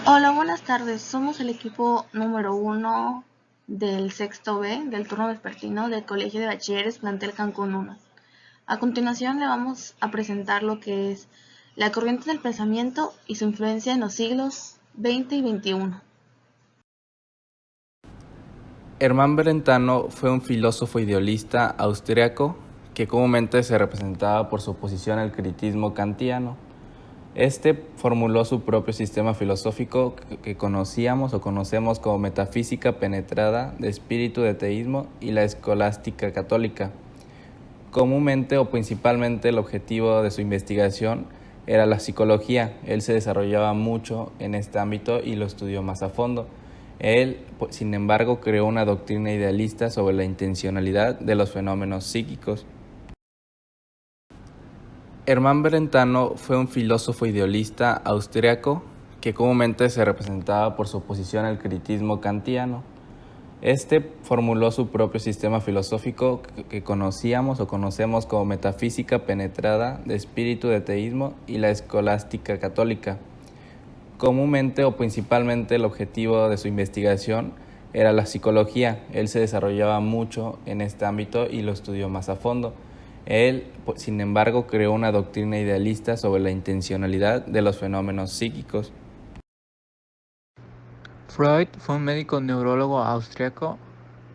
Hola, buenas tardes. Somos el equipo número 1 del sexto B del turno vespertino del Colegio de Bachilleres Plantel Cancún 1. A continuación le vamos a presentar lo que es la corriente del pensamiento y su influencia en los siglos XX y XXI. Hermann Brentano fue un filósofo idealista austriaco que comúnmente se representaba por su oposición al criticismo kantiano. Este formuló su propio sistema filosófico que conocíamos o conocemos como metafísica penetrada de espíritu de teísmo y la escolástica católica. Comúnmente o principalmente el objetivo de su investigación era la psicología. Él se desarrollaba mucho en este ámbito y lo estudió más a fondo. Él, sin embargo, creó una doctrina idealista sobre la intencionalidad de los fenómenos psíquicos. Hermann Brentano fue un filósofo idealista austriaco que comúnmente se representaba por su oposición al criticismo kantiano. Este formuló su propio sistema filosófico que conocíamos o conocemos como metafísica penetrada de espíritu de teísmo y la escolástica católica. Comúnmente o principalmente el objetivo de su investigación era la psicología. Él se desarrollaba mucho en este ámbito y lo estudió más a fondo. Él, sin embargo, creó una doctrina idealista sobre la intencionalidad de los fenómenos psíquicos. Freud fue un médico neurólogo austriaco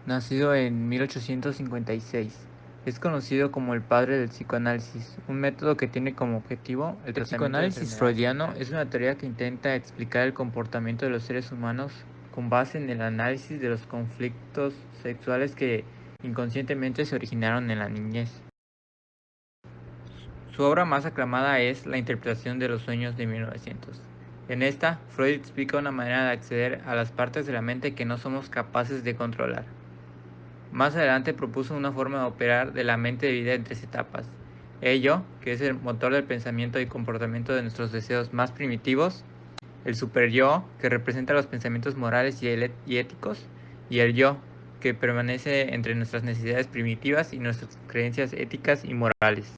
nacido en 1856. Es conocido como el padre del psicoanálisis, un método que tiene como objetivo el psicoanálisis freudiano. Es una teoría que intenta explicar el comportamiento de los seres humanos con base en el análisis de los conflictos sexuales que inconscientemente se originaron en la niñez. Su obra más aclamada es La interpretación de los sueños de 1900. En esta, Freud explica una manera de acceder a las partes de la mente que no somos capaces de controlar. Más adelante propuso una forma de operar de la mente dividida en tres etapas. Ello, que es el motor del pensamiento y comportamiento de nuestros deseos más primitivos, el superyo, que representa los pensamientos morales y éticos, y el yo, que permanece entre nuestras necesidades primitivas y nuestras creencias éticas y morales.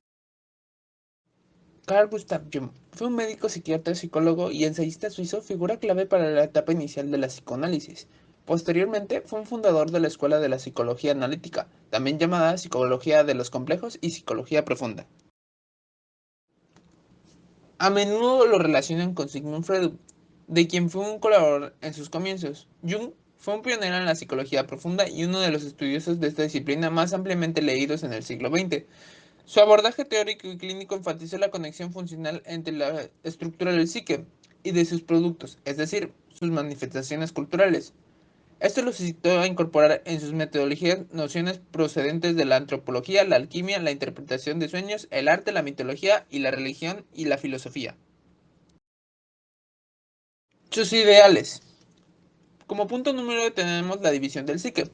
Carl Gustav Jung fue un médico, psiquiatra, psicólogo y ensayista suizo, figura clave para la etapa inicial de la psicoanálisis. Posteriormente, fue un fundador de la Escuela de la Psicología Analítica, también llamada Psicología de los Complejos y Psicología Profunda. A menudo lo relacionan con Sigmund Freud, de quien fue un colaborador en sus comienzos. Jung fue un pionero en la psicología profunda y uno de los estudiosos de esta disciplina más ampliamente leídos en el siglo XX. Su abordaje teórico y clínico enfatizó la conexión funcional entre la estructura del psique y de sus productos, es decir, sus manifestaciones culturales. Esto lo suscitó a incorporar en sus metodologías nociones procedentes de la antropología, la alquimia, la interpretación de sueños, el arte, la mitología y la religión y la filosofía. Sus ideales. Como punto número tenemos la división del psique.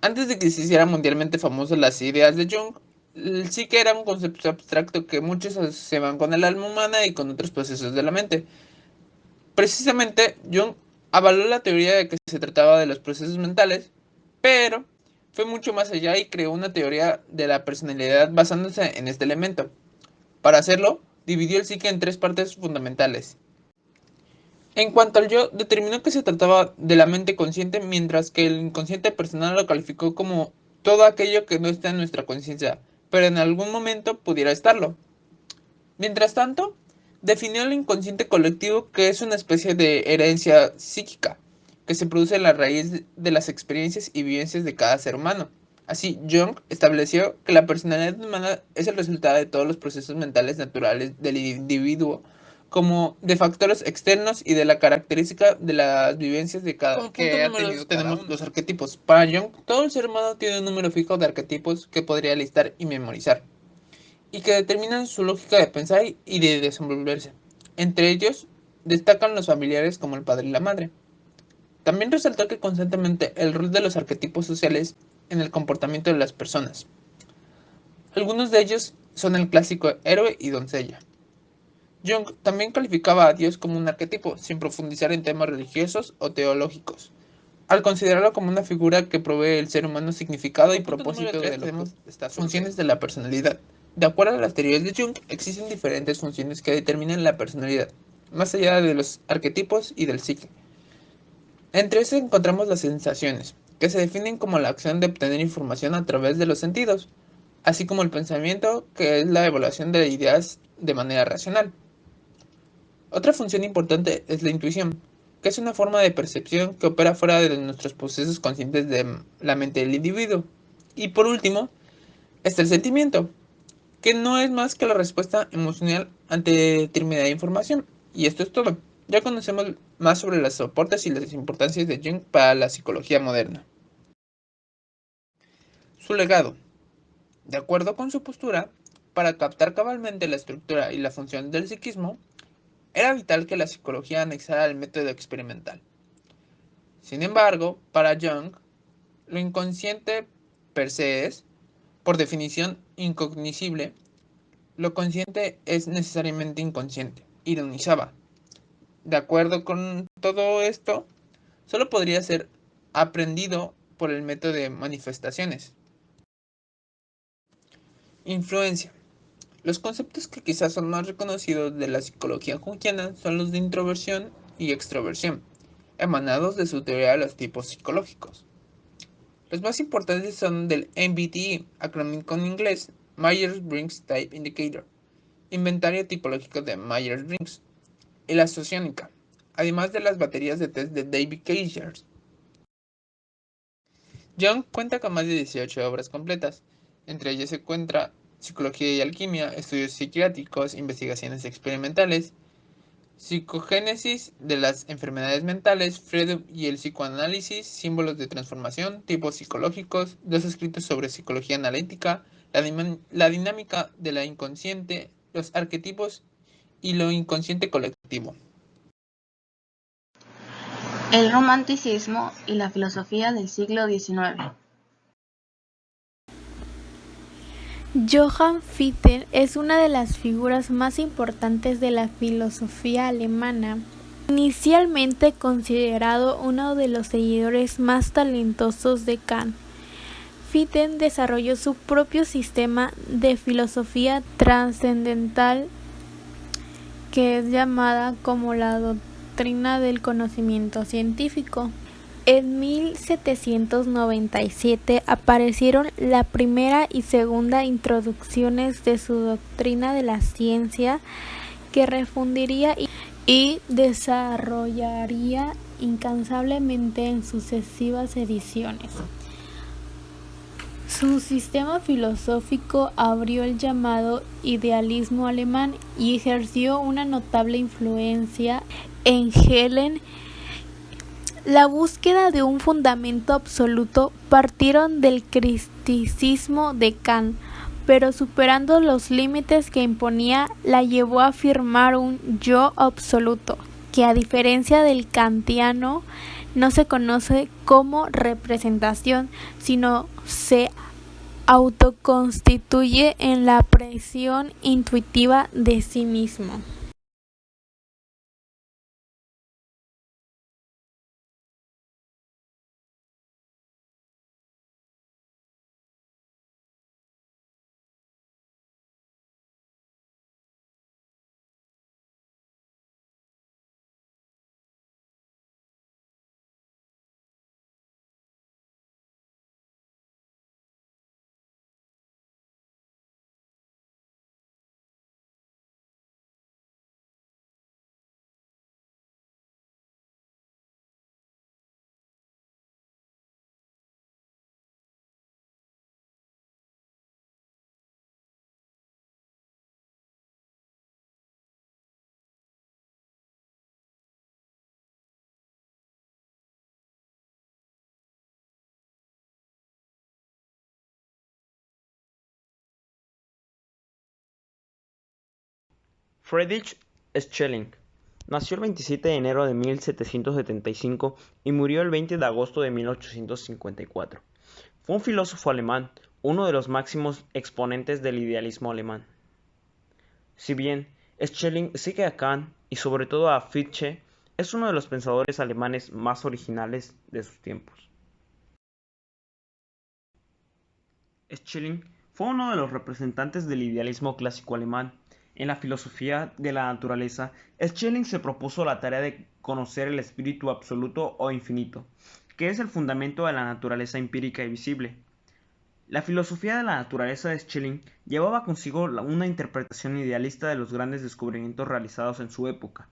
Antes de que se hiciera mundialmente famoso las ideas de Jung, el psique era un concepto abstracto que muchos asociaban con el alma humana y con otros procesos de la mente. Precisamente, Jung avaló la teoría de que se trataba de los procesos mentales, pero fue mucho más allá y creó una teoría de la personalidad basándose en este elemento. Para hacerlo, dividió el psique en tres partes fundamentales. En cuanto al yo, determinó que se trataba de la mente consciente, mientras que el inconsciente personal lo calificó como todo aquello que no está en nuestra conciencia, pero en algún momento pudiera estarlo. Mientras tanto, definió el inconsciente colectivo, que es una especie de herencia psíquica que se produce en la raíz de las experiencias y vivencias de cada ser humano. Así, Jung estableció que la personalidad humana es el resultado de todos los procesos mentales naturales del individuo, como de factores externos y de la característica de las vivencias de cada. Como punto número 2 tenemos los arquetipos. Para Jung, todo el ser humano tiene un número fijo de arquetipos que podría listar y memorizar, y que determinan su lógica de pensar y de desenvolverse. Entre ellos, destacan los familiares como el padre y la madre. También resaltó que constantemente el rol de los arquetipos sociales en el comportamiento de las personas. Algunos de ellos son el clásico héroe y doncella. Jung también calificaba a Dios como un arquetipo, sin profundizar en temas religiosos o teológicos, al considerarlo como una figura que provee al ser humano significado y propósito de las funciones de la personalidad. De acuerdo a las teorías de Jung, existen diferentes funciones que determinan la personalidad. más allá de los arquetipos y del psique. Entre estos encontramos las sensaciones, que se definen como la acción de obtener información a través de los sentidos, así como el pensamiento, que es la evaluación de ideas de manera racional. Otra función importante es la intuición, que es una forma de percepción que opera fuera de nuestros procesos conscientes de la mente del individuo. Y por último, está el sentimiento, que no es más que la respuesta emocional ante determinada información. Y esto es todo. Ya conocemos más sobre los soportes y las importancias de Jung para la psicología moderna. Su legado. De acuerdo con su postura, para captar cabalmente la estructura y la función del psiquismo, era vital que la psicología anexara el método experimental. Sin embargo, para Jung, lo inconsciente per se es, por definición, incognoscible. Lo consciente es necesariamente inconsciente, ironizaba. De acuerdo con todo esto, solo podría ser aprendido por el método de manifestaciones. Influencia. Los conceptos que quizás son más reconocidos de la psicología junguiana son los de introversión y extroversión, emanados de su teoría de los tipos psicológicos. Los más importantes son del MBTI, acrónimo en inglés, Myers-Briggs Type Indicator, inventario tipológico de Myers-Briggs, y la sociónica, además de las baterías de test de David Cagers. Jung cuenta con más de 18 obras completas, entre ellas se encuentra Psicología y Alquimia, Estudios Psiquiátricos, Investigaciones Experimentales, Psicogénesis de las Enfermedades Mentales, Freud y el Psicoanálisis, Símbolos de Transformación, Tipos Psicológicos, dos escritos sobre Psicología Analítica, la dinámica de la inconsciente, los arquetipos y lo inconsciente colectivo. El romanticismo y la filosofía del siglo XIX. Johann Fichte es una de las figuras más importantes de la filosofía alemana. Inicialmente considerado uno de los seguidores más talentosos de Kant, Fichte desarrolló su propio sistema de filosofía trascendental que es llamada como la doctrina del conocimiento científico. En 1797 aparecieron la primera y segunda introducciones de su doctrina de la ciencia, que refundiría y desarrollaría incansablemente en sucesivas ediciones. Su sistema filosófico abrió el llamado idealismo alemán y ejerció una notable influencia en Hegel. La búsqueda de un fundamento absoluto partieron del criticismo de Kant, pero superando los límites que imponía, la llevó a afirmar un yo absoluto, que a diferencia del kantiano no se conoce como representación, sino se autoconstituye en la apreciación intuitiva de sí mismo. Friedrich Schelling nació el 27 de enero de 1775 y murió el 20 de agosto de 1854. Fue un filósofo alemán, uno de los máximos exponentes del idealismo alemán. Si bien Schelling sigue a Kant y sobre todo a Fichte, es uno de los pensadores alemanes más originales de sus tiempos. Schelling fue uno de los representantes del idealismo clásico alemán En la filosofía de la naturaleza, Schelling se propuso la tarea de conocer el espíritu absoluto o infinito, que es el fundamento de la naturaleza empírica y visible. La filosofía de la naturaleza de Schelling llevaba consigo una interpretación idealista de los grandes descubrimientos realizados en su época,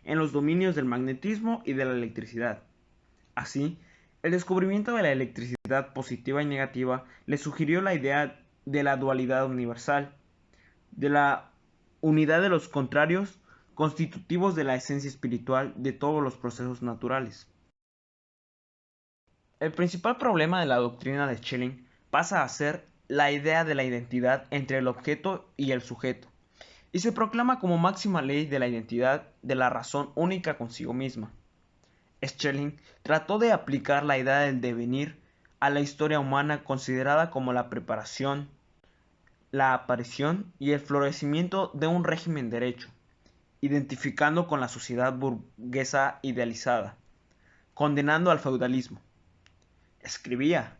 en los dominios del magnetismo y de la electricidad. Así, el descubrimiento de la electricidad positiva y negativa le sugirió la idea de la dualidad universal, de la unidad de los contrarios constitutivos de la esencia espiritual de todos los procesos naturales. El principal problema de la doctrina de Schelling pasa a ser la idea de la identidad entre el objeto y el sujeto, y se proclama como máxima ley de la identidad de la razón única consigo misma. Schelling trató de aplicar la idea del devenir a la historia humana considerada como la preparación, la aparición y el florecimiento de un régimen derecho, identificando con la sociedad burguesa idealizada, condenando al feudalismo. Escribía: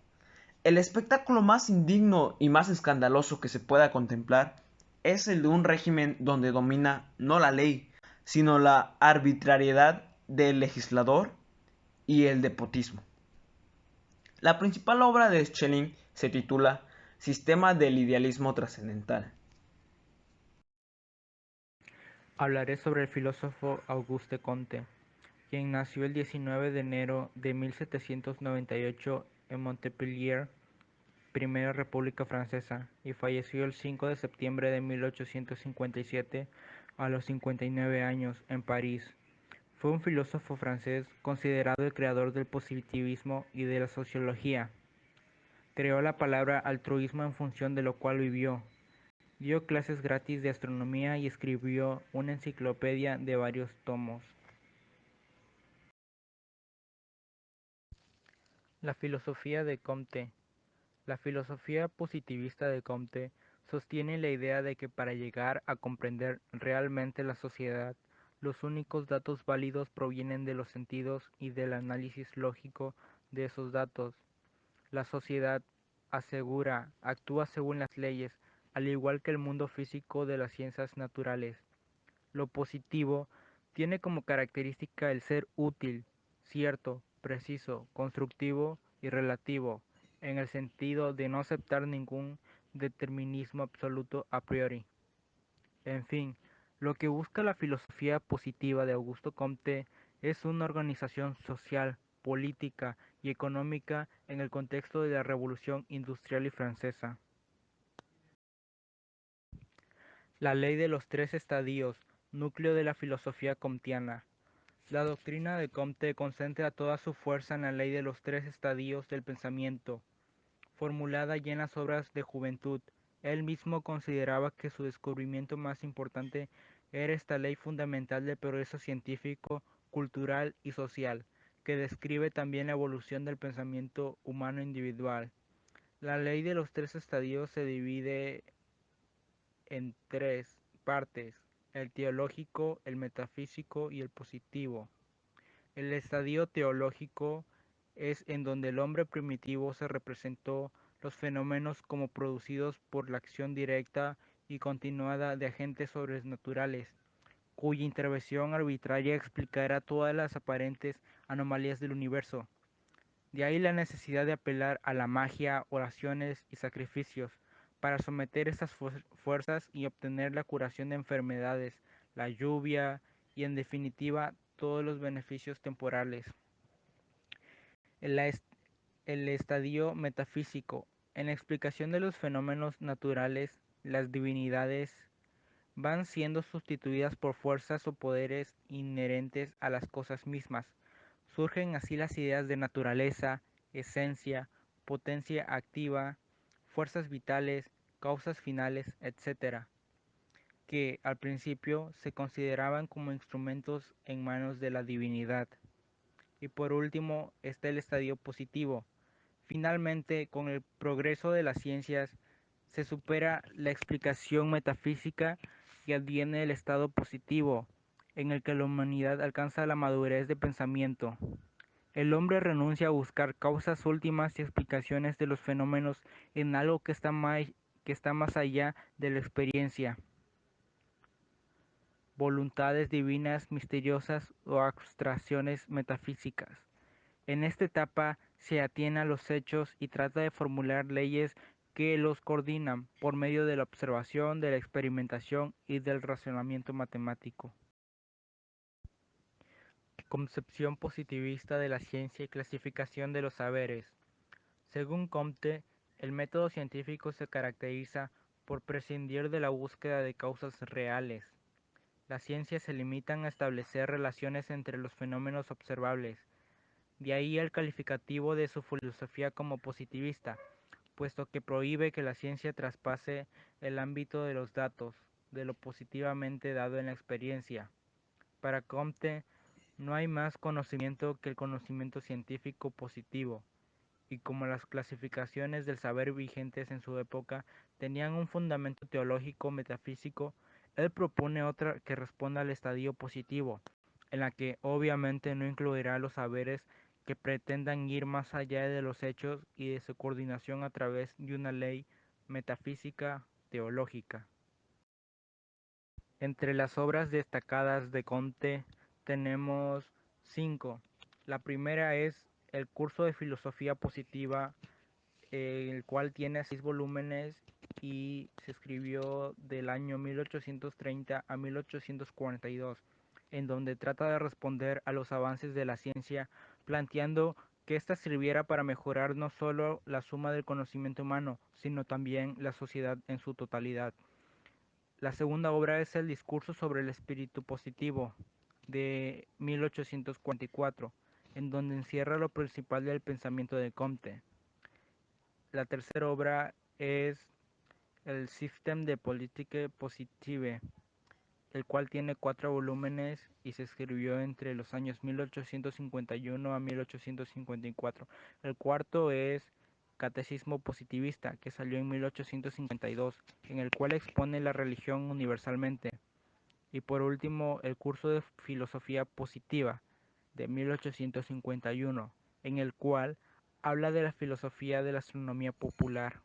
el espectáculo más indigno y más escandaloso que se pueda contemplar es el de un régimen donde domina no la ley, sino la arbitrariedad del legislador y el despotismo. La principal obra de Schelling se titula Sistema del idealismo trascendental. Hablaré sobre el filósofo Auguste Comte, quien nació el 19 de enero de 1798 en Montpellier, Primera República Francesa, y falleció el 5 de septiembre de 1857 a los 59 años en París. Fue un filósofo francés considerado el creador del positivismo y de la sociología. Creó la palabra altruismo en función de lo cual vivió. Dio clases gratis de astronomía y escribió una enciclopedia de varios tomos. La filosofía de Comte. La filosofía positivista de Comte sostiene la idea de que para llegar a comprender realmente la sociedad, los únicos datos válidos provienen de los sentidos y del análisis lógico de esos datos. La sociedad, asegura, actúa según las leyes, al igual que el mundo físico de las ciencias naturales. Lo positivo tiene como característica el ser útil, cierto, preciso, constructivo y relativo, en el sentido de no aceptar ningún determinismo absoluto a priori. En fin, lo que busca la filosofía positiva de Augusto Comte es una organización social, política y económica en el contexto de la Revolución Industrial y Francesa. La ley de los tres estadios, núcleo de la filosofía comtiana. La doctrina de Comte concentra toda su fuerza en la ley de los tres estadios del pensamiento, formulada ya en las obras de juventud. Él mismo consideraba que su descubrimiento más importante era esta ley fundamental del progreso científico, cultural y social, que describe también la evolución del pensamiento humano individual. La ley de los tres estadios se divide en tres partes: el teológico, el metafísico y el positivo. El estadio teológico es en donde el hombre primitivo se representó los fenómenos como producidos por la acción directa y continuada de agentes sobrenaturales, cuya intervención arbitraria explicará todas las aparentes anomalías del universo. De ahí la necesidad de apelar a la magia, oraciones y sacrificios para someter estas fuerzas y obtener la curación de enfermedades, la lluvia y en definitiva todos los beneficios temporales. El, el estadio metafísico. En la explicación de los fenómenos naturales, las divinidades van siendo sustituidas por fuerzas o poderes inherentes a las cosas mismas. Surgen así las ideas de naturaleza, esencia, potencia activa, fuerzas vitales, causas finales, etc., que al principio se consideraban como instrumentos en manos de la divinidad. Y por último está el estadio positivo. Finalmente, con el progreso de las ciencias, se supera la explicación metafísica y adviene el estado positivo, en el que la humanidad alcanza la madurez de pensamiento. El hombre renuncia a buscar causas últimas y explicaciones de los fenómenos en algo que está más allá de la experiencia. voluntades divinas misteriosas o abstracciones metafísicas. En esta etapa se atiene a los hechos y trata de formular leyes que los coordinan por medio de la observación, de la experimentación y del razonamiento matemático. Concepción positivista de la ciencia y clasificación de los saberes. Según Comte, el método científico se caracteriza por prescindir de la búsqueda de causas reales. Las ciencias se limitan a establecer relaciones entre los fenómenos observables. De ahí el calificativo de su filosofía como positivista, puesto que prohíbe que la ciencia traspase el ámbito de los datos, de lo positivamente dado en la experiencia. Para Comte, no hay más conocimiento que el conocimiento científico positivo, y como las clasificaciones del saber vigentes en su época tenían un fundamento teológico metafísico, él propone otra que responda al estadio positivo, en la que obviamente no incluirá los saberes que pretendan ir más allá de los hechos y de su coordinación a través de una ley metafísica teológica. Entre las obras destacadas de Comte tenemos 5. La primera es el curso de filosofía positiva, el cual tiene 6 volúmenes y se escribió del año 1830 a 1842, en donde trata de responder a los avances de la ciencia, planteando que ésta sirviera para mejorar no solo la suma del conocimiento humano, sino también la sociedad en su totalidad. La segunda obra es el Discurso sobre el espíritu positivo, de 1844, en donde encierra lo principal del pensamiento de Comte. La tercera obra es el System de Politique Positive, el cual tiene 4 volúmenes y se escribió entre los años 1851 a 1854. El cuarto es Catecismo Positivista, que salió en 1852, en el cual expone la religión universalmente. Y por último, el curso de Filosofía Positiva, de 1851, en el cual habla de la filosofía de la astronomía popular.